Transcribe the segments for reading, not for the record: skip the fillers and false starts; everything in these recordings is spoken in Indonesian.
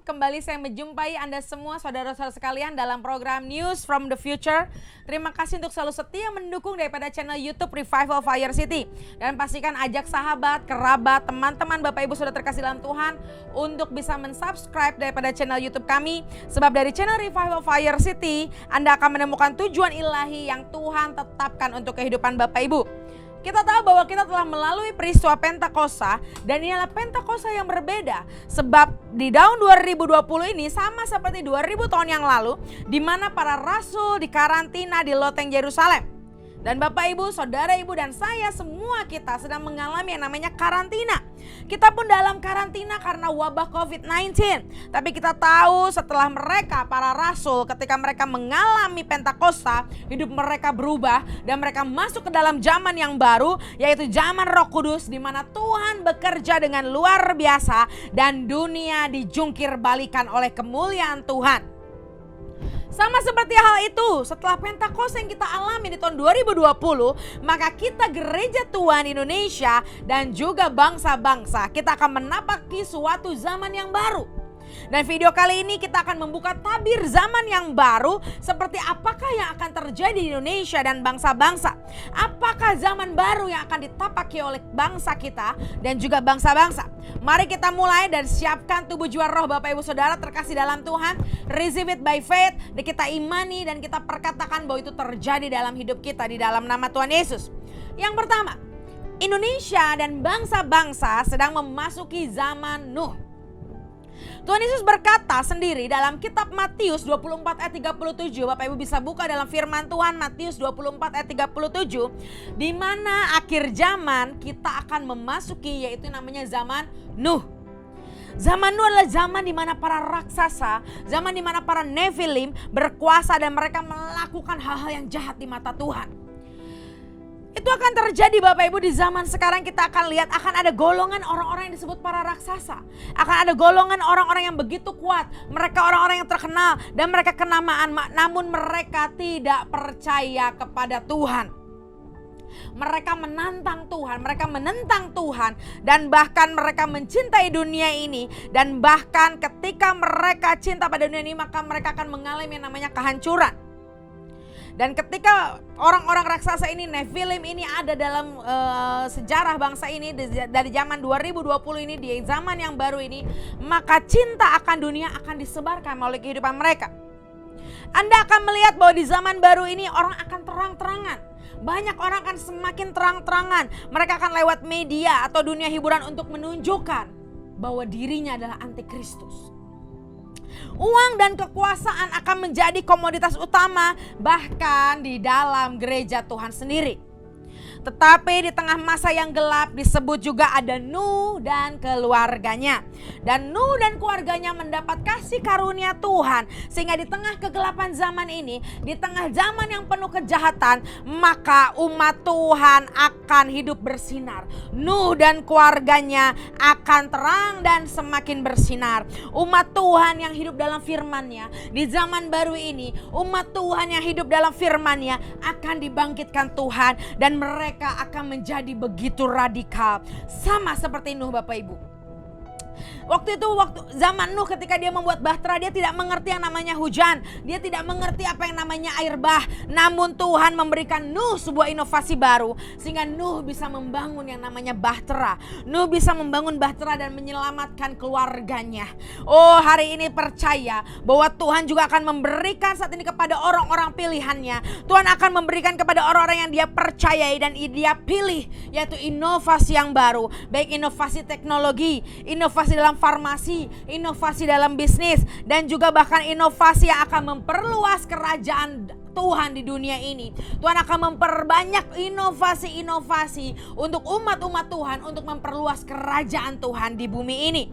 kembali saya menjumpai Anda semua saudara-saudara sekalian dalam program News from the Future. Terima kasih untuk selalu setia mendukung daripada channel YouTube Revival Fire City. Dan pastikan ajak sahabat, kerabat, teman-teman, Bapak Ibu sudah terkasih dalam Tuhan untuk bisa mensubscribe daripada channel YouTube kami. Sebab dari channel Revival Fire City, Anda akan menemukan tujuan ilahi yang Tuhan tetapkan untuk kehidupan Bapak Ibu. Kita tahu bahwa kita telah melalui peristiwa Pentakosta dan ini adalah Pentakosta yang berbeda. Sebab di tahun 2020 ini sama seperti 2000 tahun yang lalu di mana para rasul dikarantina di loteng Yerusalem. Dan Bapak Ibu, Saudara Ibu dan saya semua kita sedang mengalami yang namanya karantina. Kita pun dalam karantina karena wabah COVID-19. Tapi kita tahu setelah mereka, para rasul, ketika mereka mengalami Pentakosta, hidup mereka berubah dan mereka masuk ke dalam zaman yang baru, yaitu zaman Roh Kudus, di mana Tuhan bekerja dengan luar biasa dan dunia dijungkir balikan oleh kemuliaan Tuhan. Sama seperti hal itu, setelah Pentakosta yang kita alami di tahun 2020, maka kita gereja Tuhan Indonesia dan juga bangsa-bangsa, kita akan menapaki suatu zaman yang baru. Dan video kali ini kita akan membuka tabir zaman yang baru seperti apakah yang akan terjadi di Indonesia dan bangsa-bangsa. Apakah zaman baru yang akan ditapaki oleh bangsa kita dan juga bangsa-bangsa. Mari kita mulai dan siapkan tubuh jiwa roh Bapak Ibu Saudara terkasih dalam Tuhan. Receive it by faith, dan kita imani dan kita perkatakan bahwa itu terjadi dalam hidup kita di dalam nama Tuhan Yesus. Yang pertama, Indonesia dan bangsa-bangsa sedang memasuki zaman Nuh. Tuhan Yesus berkata sendiri dalam kitab Matius 24 ayat 37. Bapak Ibu bisa buka dalam firman Tuhan Matius 24 ayat 37. Di mana akhir zaman kita akan memasuki, yaitu namanya zaman Nuh. Zaman Nuh adalah zaman di mana para raksasa, zaman di mana para Nephilim berkuasa dan mereka melakukan hal-hal yang jahat di mata Tuhan. Itu akan terjadi Bapak Ibu di zaman sekarang. Kita akan lihat akan ada golongan orang-orang yang disebut para raksasa. Akan ada golongan orang-orang yang begitu kuat. Mereka orang-orang yang terkenal dan mereka kenamaan, namun mereka tidak percaya kepada Tuhan. Mereka menantang Tuhan, mereka menentang Tuhan, dan bahkan mereka mencintai dunia ini. Dan bahkan ketika mereka cinta pada dunia ini, maka mereka akan mengalami yang namanya kehancuran. Dan ketika orang-orang raksasa ini, Nephilim ini ada dalam sejarah bangsa ini dari zaman 2020 ini, di zaman yang baru ini, maka cinta akan dunia akan disebarkan melalui kehidupan mereka. Anda akan melihat bahwa di zaman baru ini orang akan terang-terangan. Banyak orang akan semakin terang-terangan. Mereka akan lewat media atau dunia hiburan untuk menunjukkan bahwa dirinya adalah antikristus. Uang dan kekuasaan akan menjadi komoditas utama bahkan di dalam gereja Tuhan sendiri. Tetapi di tengah masa yang gelap disebut juga ada Nuh dan keluarganya. Dan Nuh dan keluarganya mendapat kasih karunia Tuhan. Sehingga di tengah kegelapan zaman ini, di tengah zaman yang penuh kejahatan, maka umat Tuhan akan hidup bersinar. Nuh dan keluarganya akan terang dan semakin bersinar. Umat Tuhan yang hidup dalam firman-Nya di zaman baru ini, umat Tuhan yang hidup dalam firman-Nya akan dibangkitkan Tuhan. Dan mereka akan menjadi begitu radikal. Sama seperti Nuh Bapak Ibu. Waktu zaman Nuh ketika dia membuat bahtera, dia tidak mengerti yang namanya hujan. Dia tidak mengerti apa yang namanya air bah. Namun Tuhan memberikan Nuh sebuah inovasi baru. Sehingga Nuh bisa membangun yang namanya bahtera. Nuh bisa membangun bahtera dan menyelamatkan keluarganya. Oh, hari ini percaya bahwa Tuhan juga akan memberikan saat ini kepada orang-orang pilihannya. Tuhan akan memberikan kepada orang-orang yang dia percayai dan dia pilih. Yaitu inovasi yang baru. Baik inovasi teknologi, inovasi dalam farmasi, inovasi dalam bisnis, dan juga bahkan inovasi yang akan memperluas kerajaan Tuhan di dunia ini. Tuhan akan memperbanyak inovasi-inovasi untuk umat-umat Tuhan untuk memperluas kerajaan Tuhan di bumi ini.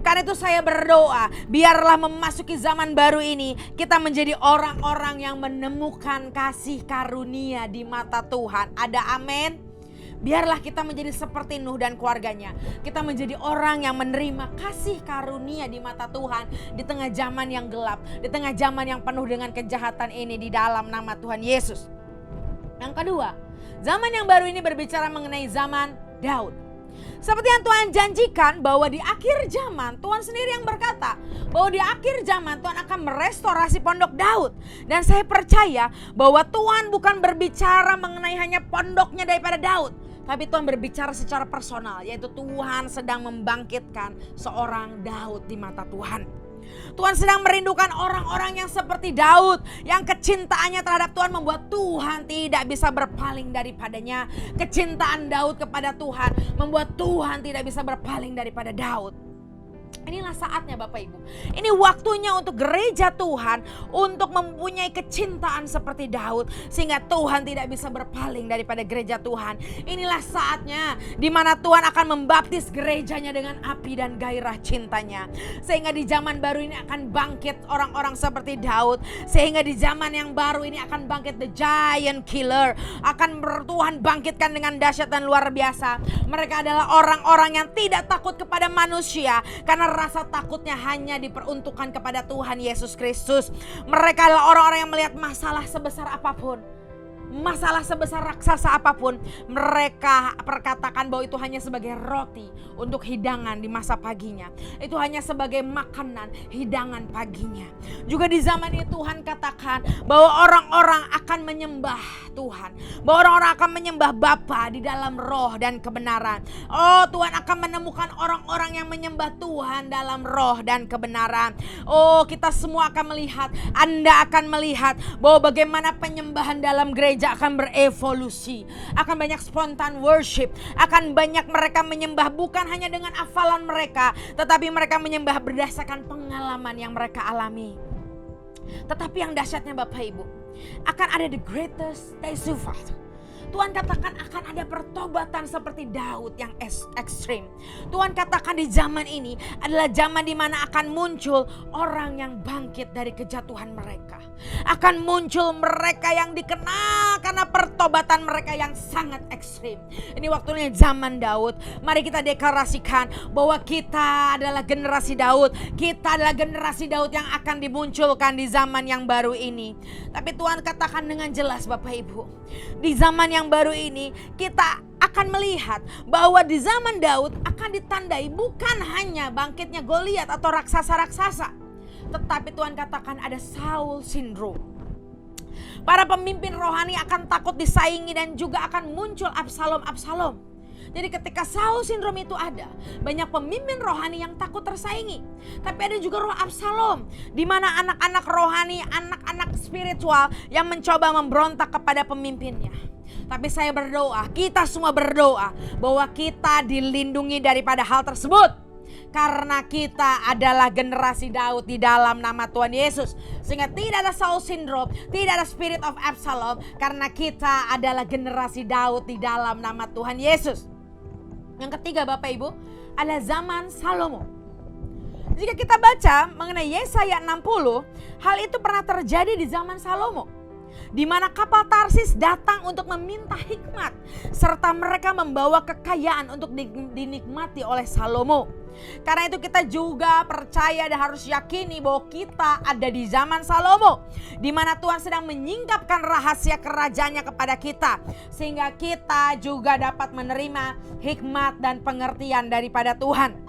Karena itu saya berdoa, biarlah memasuki zaman baru ini kita menjadi orang-orang yang menemukan kasih karunia di mata Tuhan. Ada amin? Biarlah kita menjadi seperti Nuh dan keluarganya. Kita menjadi orang yang menerima kasih karunia di mata Tuhan di tengah zaman yang gelap, di tengah zaman yang penuh dengan kejahatan ini di dalam nama Tuhan Yesus. Yang kedua, zaman yang baru ini berbicara mengenai zaman Daud. Seperti yang Tuhan janjikan bahwa di akhir zaman, Tuhan sendiri yang berkata bahwa di akhir zaman Tuhan akan merestorasi pondok Daud. Dan saya percaya bahwa Tuhan bukan berbicara mengenai hanya pondoknya daripada Daud, tapi Tuhan berbicara secara personal, yaitu Tuhan sedang membangkitkan seorang Daud di mata Tuhan. Tuhan sedang merindukan orang-orang yang seperti Daud, yang kecintaannya terhadap Tuhan membuat Tuhan tidak bisa berpaling daripadanya. Kecintaan Daud kepada Tuhan membuat Tuhan tidak bisa berpaling daripada Daud. Inilah saatnya Bapak Ibu. Ini waktunya untuk gereja Tuhan untuk mempunyai kecintaan seperti Daud, sehingga Tuhan tidak bisa berpaling daripada gereja Tuhan. Inilah saatnya di mana Tuhan akan membaptis gerejanya dengan api dan gairah cintanya. Sehingga di zaman baru ini akan bangkit orang-orang seperti Daud. Sehingga di zaman yang baru ini akan bangkit the giant killer. Akan Tuhan bangkitkan dengan dahsyat dan luar biasa. Mereka adalah orang-orang yang tidak takut kepada manusia, karena rasa takutnya hanya diperuntukkan kepada Tuhan Yesus Kristus. Mereka adalah orang-orang yang melihat masalah sebesar apapun, masalah sebesar raksasa apapun, mereka perkatakan bahwa itu hanya sebagai roti untuk hidangan di masa paginya. Itu hanya sebagai makanan hidangan paginya. Juga di zaman ini Tuhan katakan bahwa orang-orang akan menyembah Tuhan, bahwa orang-orang akan menyembah Bapa di dalam roh dan kebenaran. Oh, Tuhan akan menemukan orang-orang yang menyembah Tuhan dalam roh dan kebenaran. Oh, kita semua akan melihat, Anda akan melihat bahwa bagaimana penyembahan dalam gereja akan berevolusi. Akan banyak spontan worship. Akan banyak mereka menyembah bukan hanya dengan hafalan mereka, tetapi mereka menyembah berdasarkan pengalaman yang mereka alami. Tetapi yang dahsyatnya Bapak Ibu, akan ada the greatest testify. Tuhan katakan akan ada pertobatan seperti Daud yang ekstrim. Tuhan katakan di zaman ini adalah zaman di mana akan muncul orang yang bangkit dari kejatuhan mereka. Akan muncul mereka yang dikenal karena pertobatan mereka yang sangat ekstrim. Ini waktunya zaman Daud. Mari kita deklarasikan bahwa kita adalah generasi Daud. Kita adalah generasi Daud yang akan dimunculkan di zaman yang baru ini. Tapi Tuhan katakan dengan jelas Bapak Ibu, di zaman yang baru ini kita akan melihat bahwa di zaman Daud akan ditandai bukan hanya bangkitnya Goliat atau raksasa-raksasa, tetapi Tuhan katakan ada Saul syndrome. Para pemimpin rohani akan takut disaingi dan juga akan muncul Absalom. Jadi ketika Saul syndrome itu ada, banyak pemimpin rohani yang takut tersaingi. Tapi ada juga roh Absalom, di mana anak-anak rohani, anak-anak spiritual yang mencoba memberontak kepada pemimpinnya. Tapi saya berdoa, kita semua berdoa bahwa kita dilindungi daripada hal tersebut. Karena kita adalah generasi Daud di dalam nama Tuhan Yesus. Sehingga tidak ada Saul syndrome, tidak ada spirit of Absalom. Karena kita adalah generasi Daud di dalam nama Tuhan Yesus. Yang ketiga Bapak Ibu adalah zaman Salomo. Jika kita baca mengenai Yesaya 60, hal itu pernah terjadi di zaman Salomo, di mana kapal Tarsis datang untuk meminta hikmat, serta mereka membawa kekayaan untuk dinikmati oleh Salomo. Karena itu kita juga percaya dan harus yakini bahwa kita ada di zaman Salomo, di mana Tuhan sedang menyingkapkan rahasia kerajaannya kepada kita, sehingga kita juga dapat menerima hikmat dan pengertian daripada Tuhan.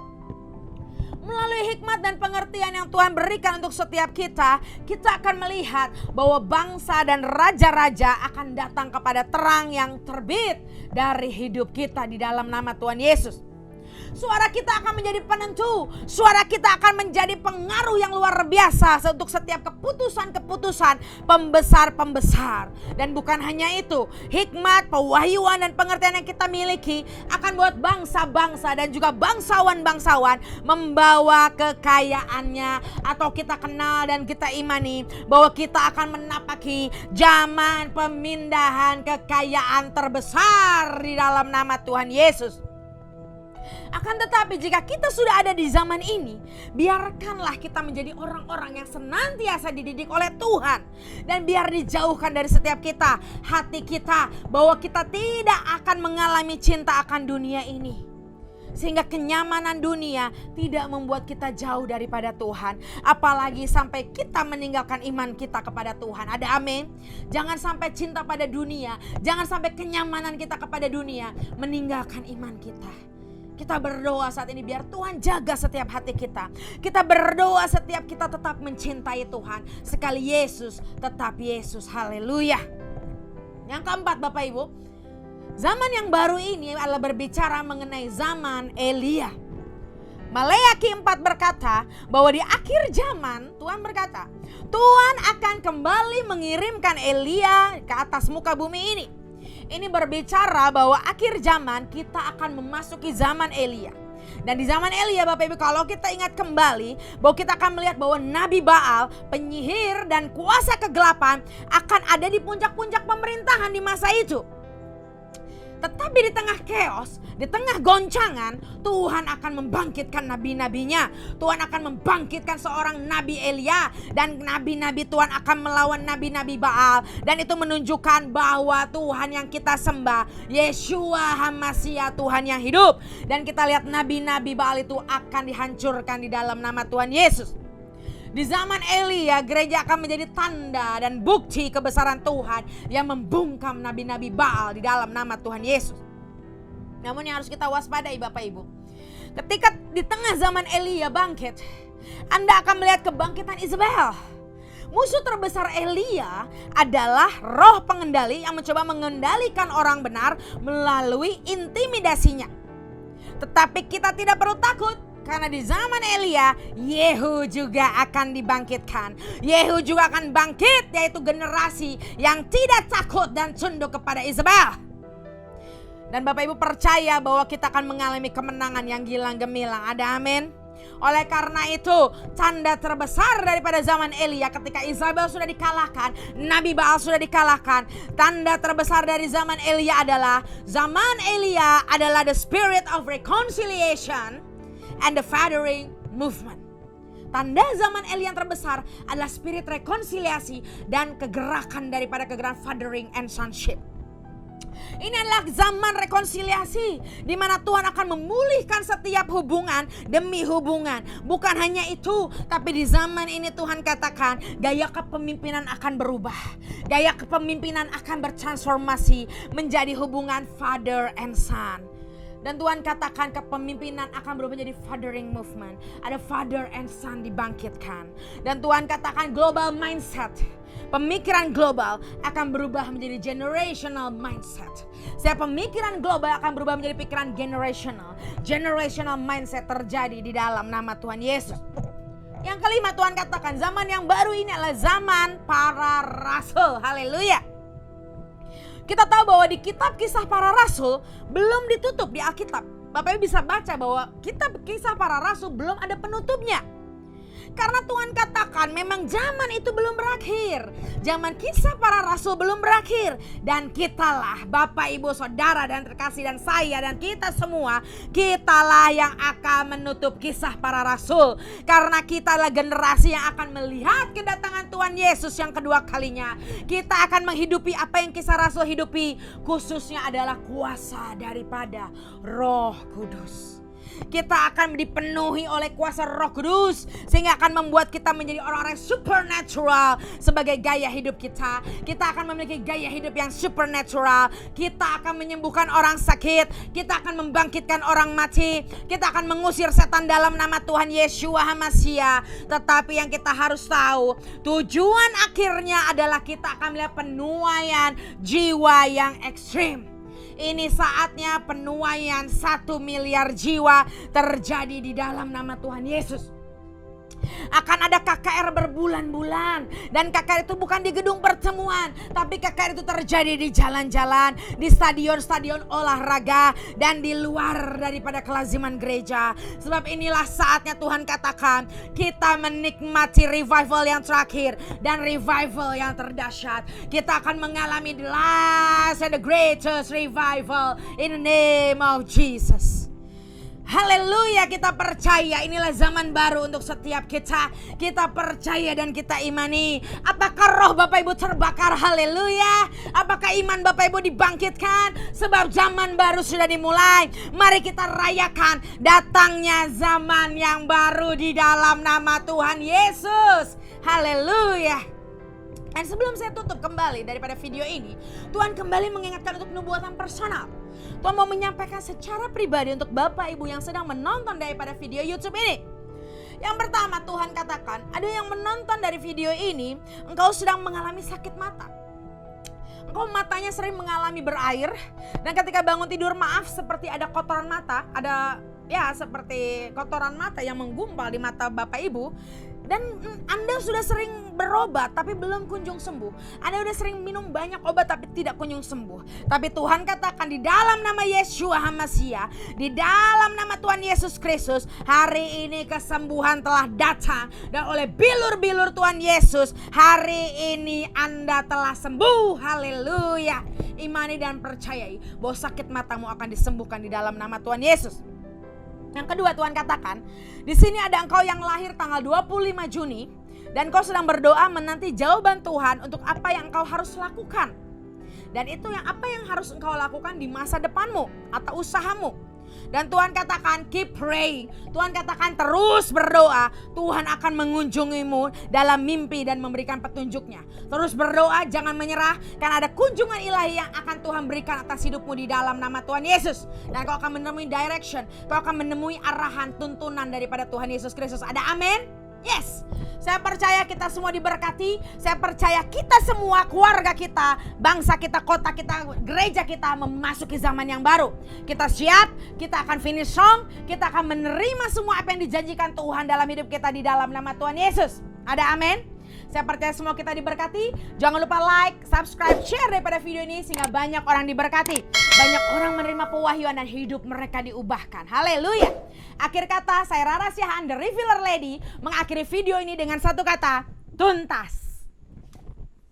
Melalui hikmat dan pengertian yang Tuhan berikan untuk setiap kita, kita akan melihat bahwa bangsa dan raja-raja akan datang kepada terang yang terbit dari hidup kita di dalam nama Tuhan Yesus. Suara kita akan menjadi penentu. Suara kita akan menjadi pengaruh yang luar biasa untuk setiap keputusan-keputusan pembesar-pembesar. Dan bukan hanya itu, hikmat, pewahyuan dan pengertian yang kita miliki akan buat bangsa-bangsa dan juga bangsawan-bangsawan membawa kekayaannya, atau kita kenal dan kita imani bahwa kita akan menapaki zaman pemindahan kekayaan terbesar di dalam nama Tuhan Yesus. Akan tetapi jika kita sudah ada di zaman ini, biarkanlah kita menjadi orang-orang yang senantiasa dididik oleh Tuhan. Dan biar dijauhkan dari setiap kita, hati kita, bahwa kita tidak akan mengalami cinta akan dunia ini. Sehingga kenyamanan dunia tidak membuat kita jauh daripada Tuhan. Apalagi sampai kita meninggalkan iman kita kepada Tuhan. Ada amin? Jangan sampai cinta pada dunia, jangan sampai kenyamanan kita kepada dunia meninggalkan iman kita. Kita berdoa saat ini biar Tuhan jaga setiap hati kita. Kita berdoa setiap kita tetap mencintai Tuhan. Sekali Yesus, tetap Yesus. Haleluya. Yang keempat Bapak Ibu, zaman yang baru ini adalah berbicara mengenai zaman Elia. Maleakhi 4 berkata bahwa di akhir zaman Tuhan berkata, Tuhan akan kembali mengirimkan Elia ke atas muka bumi ini. Ini berbicara bahwa akhir zaman kita akan memasuki zaman Elia. Dan di zaman Elia Bapak Ibu, kalau kita ingat kembali bahwa kita akan melihat bahwa Nabi Baal, penyihir dan kuasa kegelapan akan ada di puncak-puncak pemerintahan di masa itu. Tetapi di tengah chaos, di tengah goncangan, Tuhan akan membangkitkan nabi-nabinya. Tuhan akan membangkitkan seorang Nabi Elia. Dan nabi-nabi Tuhan akan melawan nabi-nabi Baal. Dan itu menunjukkan bahwa Tuhan yang kita sembah, Yeshua HaMashiach, Tuhan yang hidup. Dan kita lihat nabi-nabi Baal itu akan dihancurkan di dalam nama Tuhan Yesus. Di zaman Elia, gereja akan menjadi tanda dan bukti kebesaran Tuhan yang membungkam nabi-nabi Baal di dalam nama Tuhan Yesus. Namun yang harus kita waspadai Bapak Ibu, ketika di tengah zaman Elia bangkit, Anda akan melihat kebangkitan Isabel. Musuh terbesar Elia adalah roh pengendali yang mencoba mengendalikan orang benar melalui intimidasinya. Tetapi kita tidak perlu takut. Karena di zaman Elia, Yehu juga akan dibangkitkan. Yehu juga akan bangkit, yaitu generasi yang tidak takut dan tunduk kepada Isabel. Dan Bapak Ibu percaya bahwa kita akan mengalami kemenangan yang gilang gemilang. Ada amin? Oleh karena itu, tanda terbesar daripada zaman Elia ketika Isabel sudah dikalahkan, Nabi Baal sudah dikalahkan. Tanda terbesar dari zaman Elia adalah the spirit of reconciliation and the fathering movement. Tanda zaman Elia yang terbesar adalah spirit rekonsiliasi dan kegerakan daripada kegerakan fathering and sonship. Ini adalah zaman rekonsiliasi di mana Tuhan akan memulihkan setiap hubungan demi hubungan. Bukan hanya itu, tapi di zaman ini Tuhan katakan gaya kepemimpinan akan berubah. Gaya kepemimpinan akan bertransformasi menjadi hubungan father and son. Dan Tuhan katakan kepemimpinan akan berubah menjadi fathering movement. Ada father and son dibangkitkan. Dan Tuhan katakan global mindset, pemikiran global akan berubah menjadi generational mindset. Setiap pemikiran global akan berubah menjadi pikiran generational. Generational mindset terjadi di dalam nama Tuhan Yesus. Yang kelima Tuhan katakan zaman yang baru ini adalah zaman para rasul. Haleluya. Kita tahu bahwa di kitab kisah para rasul belum ditutup di Alkitab. Bapak Ibu bisa baca bahwa kitab kisah para rasul belum ada penutupnya. Karena Tuhan katakan memang zaman itu belum berakhir. Zaman kisah para rasul belum berakhir. Dan kitalah Bapak Ibu Saudara dan terkasih dan saya dan kita semua, kitalah yang akan menutup kisah para rasul. Karena kita adalah generasi yang akan melihat kedatangan Tuhan Yesus yang kedua kalinya. Kita akan menghidupi apa yang kisah rasul hidupi. Khususnya adalah kuasa daripada Roh Kudus. Kita akan dipenuhi oleh kuasa Roh Kudus sehingga akan membuat kita menjadi orang-orang supernatural sebagai gaya hidup kita. Kita akan memiliki gaya hidup yang supernatural. Kita akan menyembuhkan orang sakit. Kita akan membangkitkan orang mati. Kita akan mengusir setan dalam nama Tuhan Yeshua HaMashiach. Tetapi yang kita harus tahu, tujuan akhirnya adalah kita akan melihat penuaian jiwa yang ekstrim. Ini saatnya penuaian 1 miliar jiwa terjadi di dalam nama Tuhan Yesus. Akan ada KKR berbulan-bulan. Dan KKR itu bukan di gedung pertemuan, tapi KKR itu terjadi di jalan-jalan, di stadion-stadion olahraga, dan di luar daripada kelaziman gereja. Sebab inilah saatnya Tuhan katakan kita menikmati revival yang terakhir dan revival yang terdahsyat. Kita akan mengalami the last and the greatest revival in the name of Jesus. Haleluya, kita percaya inilah zaman baru untuk setiap kita. Kita percaya dan kita imani. Apakah roh Bapak Ibu terbakar? Haleluya. Apakah iman Bapak Ibu dibangkitkan? Sebab zaman baru sudah dimulai. Mari kita rayakan datangnya zaman yang baru di dalam nama Tuhan Yesus. Haleluya. Dan sebelum saya tutup kembali daripada video ini, Tuhan kembali mengingatkan untuk nubuatan personal. Tuhan mau menyampaikan secara pribadi untuk Bapak Ibu yang sedang menonton daripada video YouTube ini. Yang pertama, Tuhan katakan, ada yang menonton dari video ini, engkau sedang mengalami sakit mata. Engkau matanya sering mengalami berair, dan ketika bangun tidur, maaf, seperti ada kotoran mata, seperti kotoran mata yang menggumpal di mata Bapak Ibu. Dan Anda sudah sering berobat tapi belum kunjung sembuh. Anda sudah sering minum banyak obat tapi tidak kunjung sembuh. Tapi Tuhan katakan di dalam nama Yeshua HaMashiach, di dalam nama Tuhan Yesus Kristus, hari ini kesembuhan telah datang. Dan oleh bilur-bilur Tuhan Yesus, hari ini Anda telah sembuh. Haleluya. Imani dan percayai bahwa sakit matamu akan disembuhkan di dalam nama Tuhan Yesus. Yang kedua, Tuhan katakan, di sini ada engkau yang lahir tanggal 25 Juni dan kau sedang berdoa menanti jawaban Tuhan untuk apa yang engkau harus lakukan. Dan itu apa yang harus engkau lakukan di masa depanmu atau usahamu. Dan Tuhan katakan keep praying. Tuhan katakan terus berdoa. Tuhan akan mengunjungimu dalam mimpi dan memberikan petunjuknya. Terus berdoa, jangan menyerah. Karena ada kunjungan ilahi yang akan Tuhan berikan atas hidupmu di dalam nama Tuhan Yesus. Dan kau akan menemui direction. Kau akan menemui arahan, tuntunan daripada Tuhan Yesus Kristus. Ada amin? Yes, saya percaya kita semua diberkati. Saya percaya kita semua, keluarga kita, bangsa kita, kota kita, gereja kita memasuki zaman yang baru. Kita siap, kita akan finish strong. Kita akan menerima semua apa yang dijanjikan Tuhan dalam hidup kita di dalam nama Tuhan Yesus. Ada amin? Saya percaya semua kita diberkati. Jangan lupa like, subscribe, share daripada video ini sehingga banyak orang diberkati. Banyak orang menerima pewahyuan dan hidup mereka diubahkan. Haleluya. Akhir kata, saya Rara Siahaan, The Revealer Lady, mengakhiri video ini dengan satu kata, tuntas.